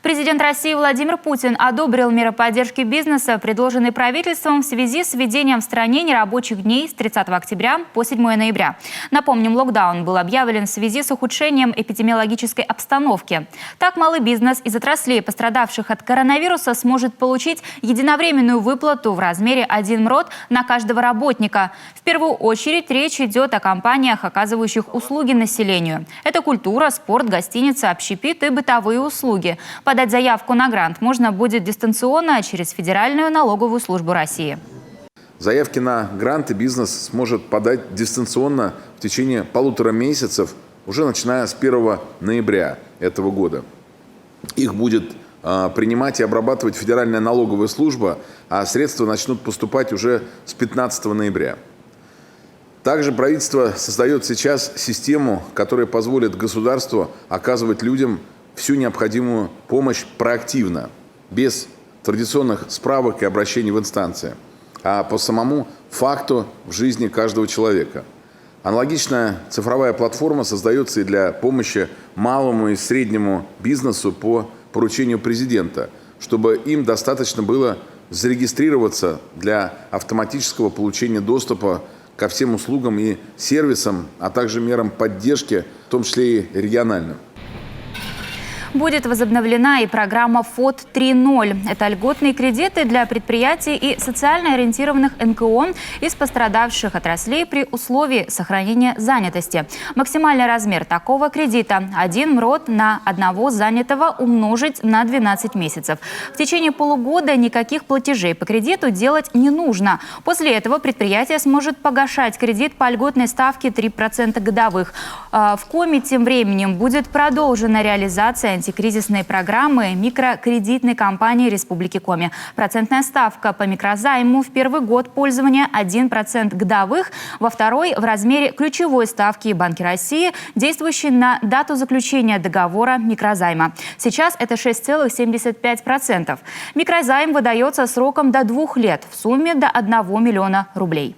Президент России Владимир Путин одобрил меры поддержки бизнеса, предложенные правительством в связи с введением в стране нерабочих дней с 30 октября по 7 ноября. Напомним, локдаун был объявлен в связи с ухудшением эпидемиологической обстановки. Так, малый бизнес из отраслей, пострадавших от коронавируса, сможет получить единовременную выплату в размере 1 МРОТ на каждого работника. В первую очередь речь идет о компаниях, оказывающих услуги населению. Это культура, спорт, гостиница, общепит и бытовые услуги. Подать заявку на грант можно будет дистанционно через Федеральную налоговую службу России. Заявки на гранты бизнес сможет подать дистанционно в течение 1,5 месяцев, уже начиная с 1 ноября этого года. Их будет принимать и обрабатывать Федеральная налоговая служба, а средства начнут поступать уже с 15 ноября. Также правительство создает сейчас систему, которая позволит государству оказывать людям всю необходимую помощь проактивно, без традиционных справок и обращений в инстанции, а по самому факту в жизни каждого человека. Аналогичная цифровая платформа создается и для помощи малому и среднему бизнесу по поручению президента, чтобы им достаточно было зарегистрироваться для автоматического получения доступа ко всем услугам и сервисам, а также мерам поддержки, в том числе и региональным. Будет возобновлена и программа ФОД 3.0. Это льготные кредиты для предприятий и социально ориентированных НКО из пострадавших отраслей при условии сохранения занятости. Максимальный размер такого кредита – 1 МРОТ на одного занятого умножить на 12 месяцев. В течение полугода никаких платежей по кредиту делать не нужно. После этого предприятие сможет погашать кредит по льготной ставке 3% годовых. В Коми тем временем будет продолжена реализация антикризисной программы микрокредитной компании Республики Коми. Процентная ставка по микрозайму в первый год пользования 1% годовых, во второй в размере ключевой ставки Банка России, действующей на дату заключения договора микрозайма. Сейчас это 6,75%. Микрозайм выдается сроком до 2 лет в сумме до 1 миллиона рублей.